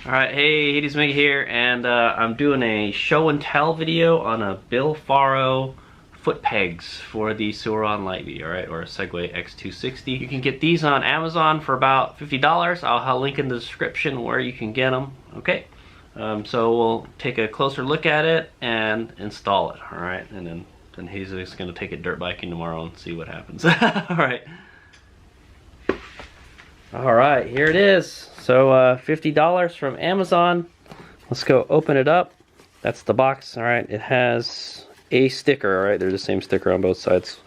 Alright, hey, Hades Mega here, and I'm doing a show and tell video on a Billfaro foot pegs for the Suron Lightbee, alright, or a Segway X260. You can get these on Amazon for about $50. I'll have a link in the description where you can get them, okay? So we'll take a closer look at it and install it, alright? And then Hades is going to take it dirt biking tomorrow and see what happens. Alright. Alright, here it is. So $50 from Amazon. Let's go open it up. That's the box. Alright, it has a sticker. Alright, they're the same sticker on both sides.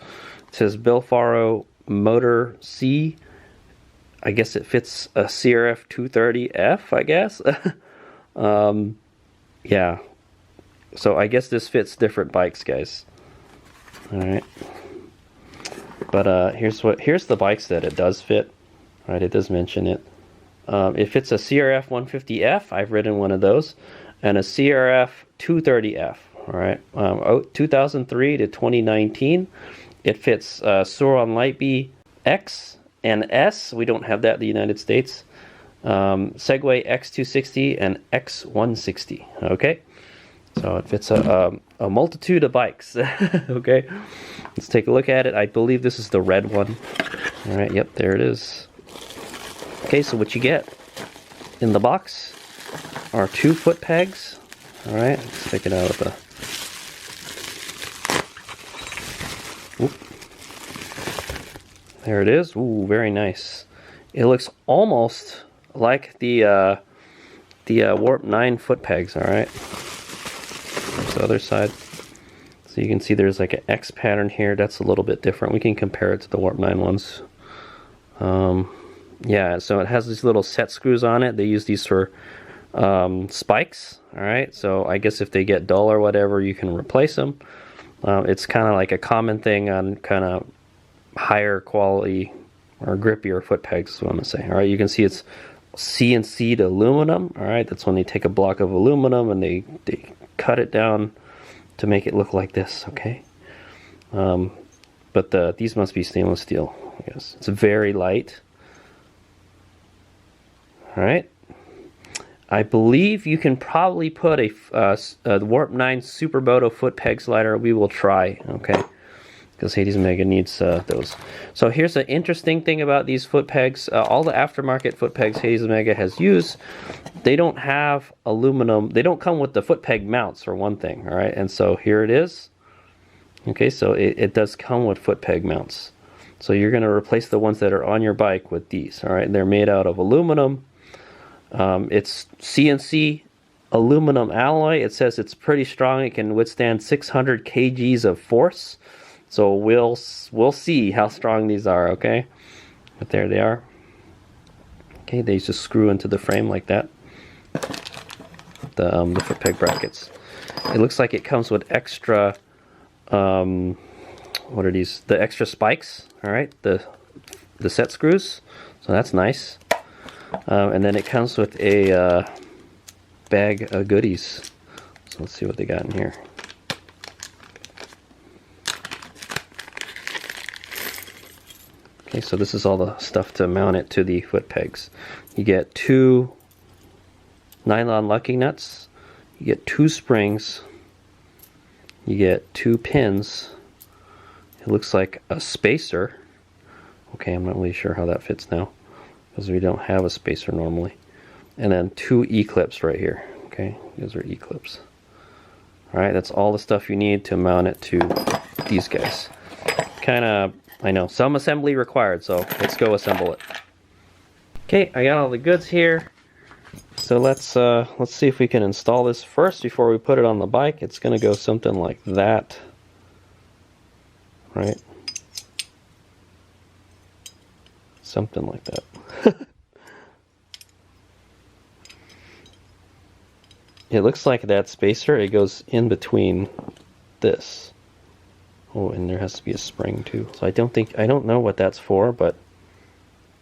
It says Billfaro Motor C. I guess it fits a CRF 230F, I guess. Yeah. So I guess this fits different bikes, guys. Alright. But here's the bikes that it does fit. Right, it does mention it. It fits a CRF 150F. I've ridden one of those, and a CRF 230F. All right, 2003 to 2019. It fits Suron Lightbee X and S. We don't have that in the United States. Segway X260 and X160. Okay, so it fits a multitude of bikes. Okay, let's take a look at it. I believe this is the red one. All right, yep, there it is. Okay, so what you get in the box are two foot pegs. All right, let's take it out of the. Whoop. There it is. Ooh, very nice. It looks almost like the Warp 9 foot pegs. All right. There's the other side. So you can see there's like an X pattern here. That's a little bit different. We can compare it to the Warp 9 ones. Yeah, so it has these little set screws on it. They use these for spikes. All right, so I guess if they get dull or whatever, you can replace them. It's kind of like a common thing on kind of higher quality or grippier foot pegs, is what I'm gonna say. All right, you can see it's CNC aluminum. All right, that's when they take a block of aluminum and they cut it down to make it look like this. Okay, but these must be stainless steel. I guess it's very light. All right, I believe you can probably put a Warp 9 Supermoto foot peg slider. We will try, okay, because Hades Mega needs those. So here's an interesting thing about these foot pegs. All the aftermarket foot pegs Hades Mega has used, they don't have aluminum. They don't come with the foot peg mounts, for one thing, all right? And so here it is. Okay, so it does come with foot peg mounts. So you're going to replace the ones that are on your bike with these, all right? They're made out of aluminum. It's CNC aluminum alloy. It says it's pretty strong. It can withstand 600 kgs of force. So we'll see how strong these are, okay? But there they are. Okay, they just screw into the frame like that. The foot peg brackets. It looks like it comes with extra, what are these? The extra spikes, all right? The set screws. So that's nice. And then it comes with a bag of goodies. So let's see what they got in here. Okay, so this is all the stuff to mount it to the foot pegs. You get 2 nylon locking nuts. You get 2 springs. You get 2 pins. It looks like a spacer. Okay, I'm not really sure how that fits now, because we don't have a spacer normally. And then 2 E-clips right here. Okay, those are E-clips. Alright, that's all the stuff you need to mount it to these guys. Kind of, I know, some assembly required, so let's go assemble it. Okay, I got all the goods here. So let's see if we can install this first before we put it on the bike. It's going to go something like that. Right? Something like that. It looks like that spacer, it goes in between this. Oh, and there has to be a spring too. So I don't know what that's for, but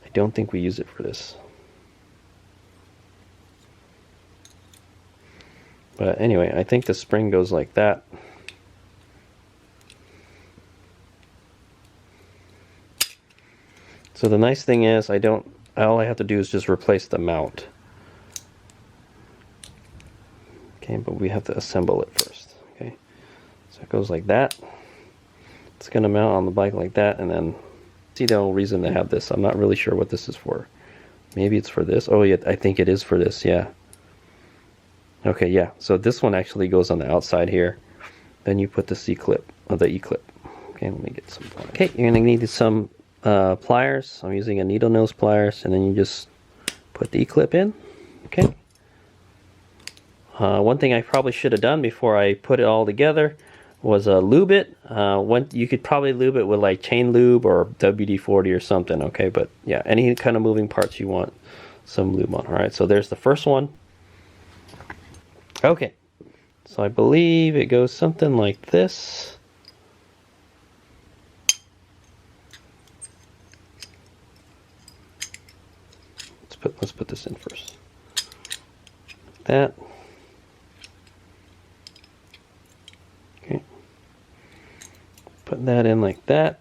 I don't think we use it for this. But anyway, I think the spring goes like that. So the nice thing is all I have to do is just replace the mount. Okay, but we have to assemble it first. Okay, so it goes like that. It's going to mount on the bike like that, and then see the whole reason to have this. I'm not really sure what this is for. Maybe it's for this. Oh yeah, I think it is for this. Yeah. Okay, yeah. So this one actually goes on the outside here. Then you put the C-clip, or the E-clip. Okay, let me get some pliers. Okay, you're going to need some pliers. I'm using a needle nose pliers, and then you just put the E-clip in. Okay. One thing I probably should have done before I put it all together was lube it. You could probably lube it with like chain lube or WD-40 or something, okay? But yeah, any kind of moving parts you want some lube on. All right, so there's the first one. Okay, so I believe it goes something like this. Let's put this in first. That. Okay. Put that in like that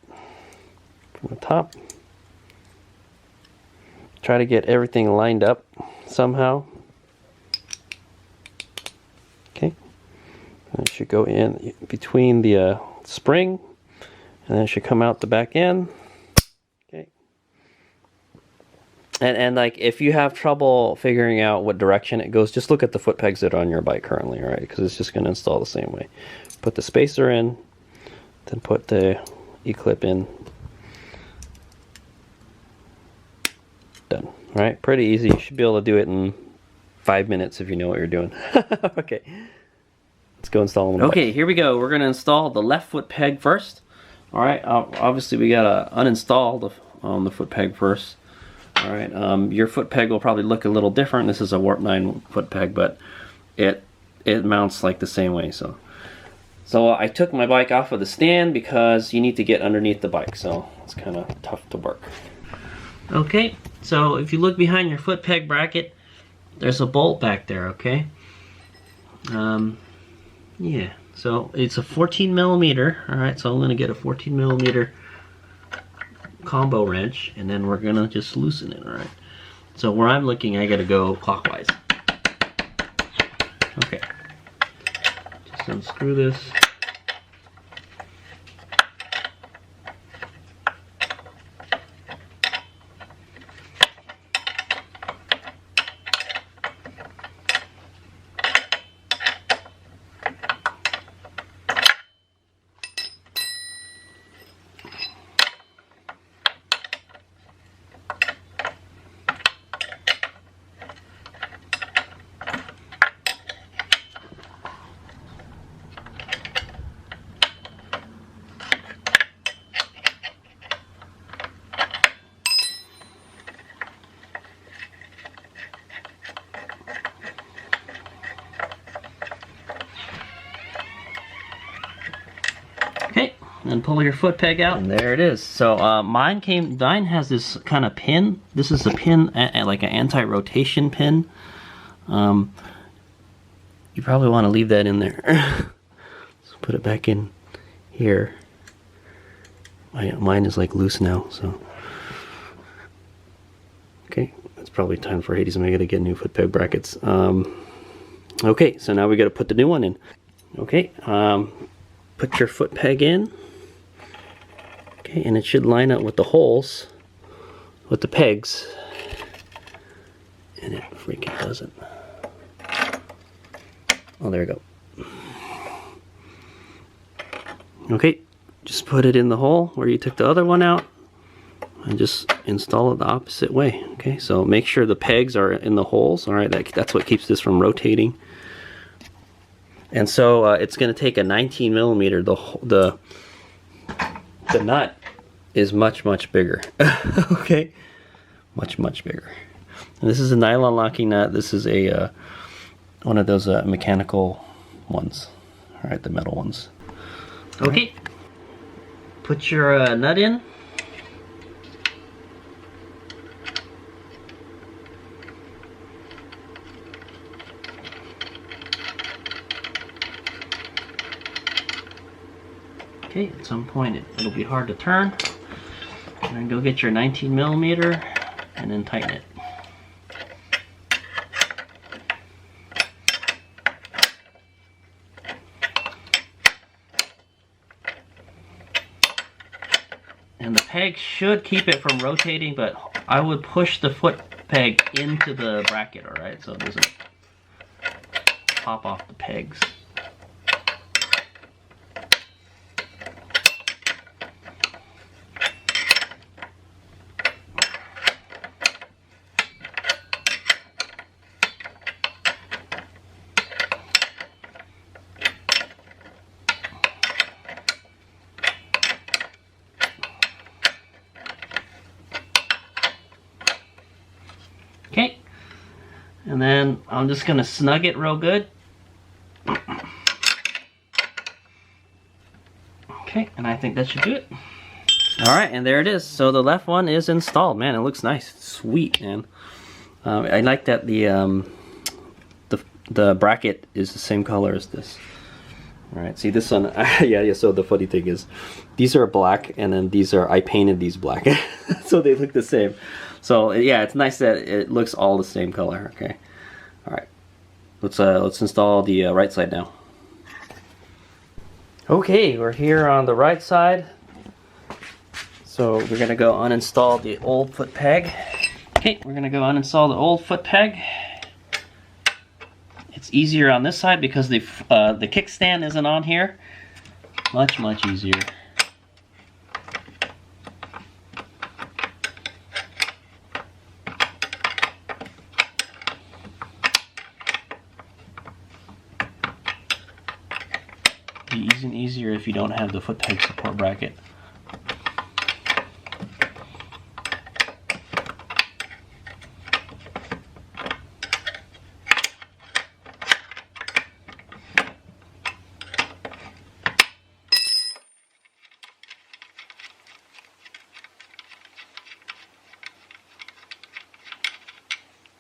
from the top. Try to get everything lined up somehow. Okay. And it should go in between the spring, and then it should come out the back end. Okay. And like if you have trouble figuring out what direction it goes, just look at the foot pegs that are on your bike currently, right? Because it's just going to install the same way. Put the spacer in, then put the E-clip in. Done. All right, pretty easy. You should be able to do it in 5 minutes if you know what you're doing. Okay, let's go install them. Okay, here we go. We're going to install the left foot peg first. All right, obviously we got to uninstall the foot peg first. All right, your foot peg will probably look a little different. This is a Warp 9 foot peg, but it mounts like the same way. So I took my bike off of the stand because you need to get underneath the bike, so it's kind of tough to work. Okay, so if you look behind your foot peg bracket, there's a bolt back there, okay? Yeah, so it's a 14 millimeter, all right, so I'm going to get a 14 millimeter combo wrench, and then we're going to just loosen it, all right? So where I'm looking, I got to go clockwise. Okay, just unscrew this. And pull your foot peg out, and there it is. So mine has this kind of pin. This is a pin, like an anti-rotation pin. You probably want to leave that in there. So put it back in here. Mine is like loose now, so. Okay, it's probably time for Hades Omega to get new foot peg brackets. Okay, so now we got to put the new one in. Okay, put your foot peg in. Okay, and it should line up with the holes, with the pegs, and it freaking doesn't. Oh, there we go. Okay, just put it in the hole where you took the other one out, and just install it the opposite way. Okay, so make sure the pegs are in the holes. All right, that's what keeps this from rotating. And so it's going to take a 19 millimeter. The nut is much bigger. Okay, much bigger. And this is a nylon locking nut. This is a one of those mechanical ones. All right, the metal ones. Okay, put your nut in. Okay, at some point it'll be hard to turn. And then go get your 19 millimeter and then tighten it. And the peg should keep it from rotating, but I would push the foot peg into the bracket, alright, so it doesn't pop off the pegs. Okay, and then I'm just going to snug it real good. Okay, and I think that should do it. Alright, and there it is. So the left one is installed. Man, it looks nice. It's sweet, man. I like that the bracket is the same color as this. Alright, see this one, yeah, so the funny thing is, these are black, and then these are, I painted these black, so they look the same. So yeah, it's nice that it looks all the same color, okay. Alright, let's install the right side now. Okay, we're here on the right side. So we're gonna go uninstall the old foot peg. Okay, we're gonna go uninstall the old foot peg. It's easier on this side because the kickstand isn't on here. Much easier. Be even easier if you don't have the foot peg support bracket.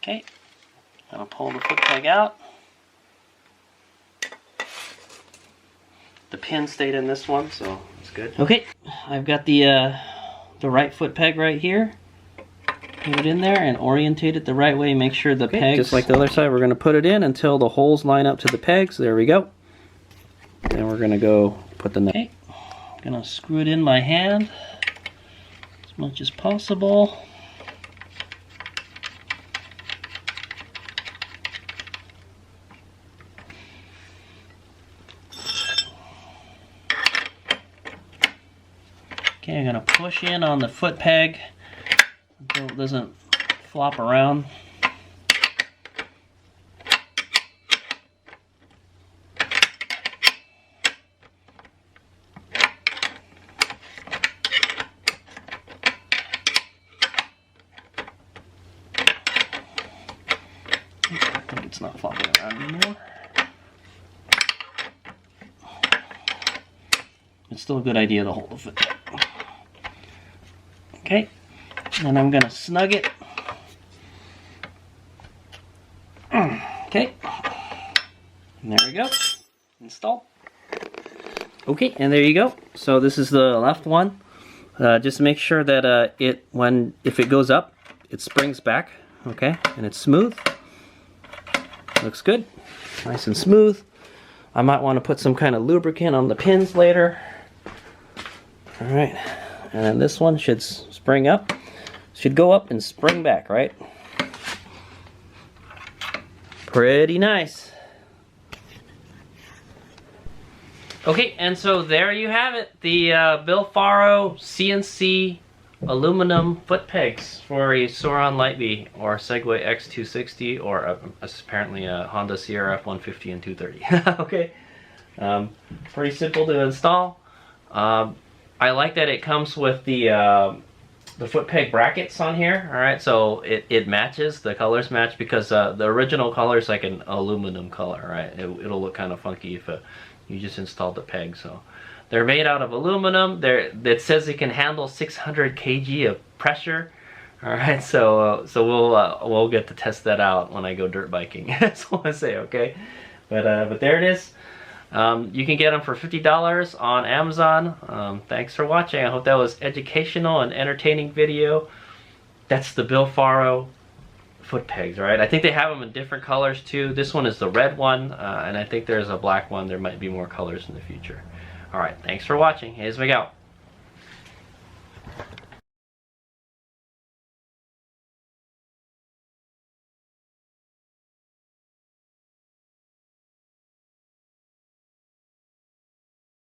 Okay, I'll pull the foot peg out. The pin stayed in this one, so it's good. Okay, I've got the right foot peg right here. Put it in there and orientate it the right way. Make sure the pegs, just like the other side, we're going to put it in until the holes line up to the pegs. There we go. Then we're going to go put the nut. Okay, I'm going to screw it in by hand as much as possible. Okay, I'm going to push in on the foot peg until it doesn't flop around. I think it's not flopping around anymore. It's still a good idea to hold the foot peg. Okay, and I'm going to snug it. Okay, and there we go. Install. Okay, and there you go. So this is the left one. Just make sure that if it goes up, it springs back. Okay, and it's smooth. Looks good, nice and smooth. I might want to put some kind of lubricant on the pins later. All right, and then this one should spring up, should go up and spring back, right? Pretty nice. Okay, and so there you have it, the Billfaro CNC aluminum foot pegs for a Sauron Lightbee or Segway X260 or apparently a Honda CRF 150 and 230. Okay, pretty simple to install. I like that it comes with the foot peg brackets on here. All right, so it matches, the colors match, because the original color is like an aluminum color, right? It'll look kind of funky if you just installed the peg. So they're made out of aluminum. It says it can handle 600 kg of pressure. All right, so we'll get to test that out when I go dirt biking. That's all I say, okay? But there it is. You can get them for $50 on Amazon. Thanks for watching. I hope that was educational and entertaining video. That's the Billfaro foot pegs, right? I think they have them in different colors too. This one is the red one, and I think there's a black one. There might be more colors in the future. All right, thanks for watching. Here's Miguel.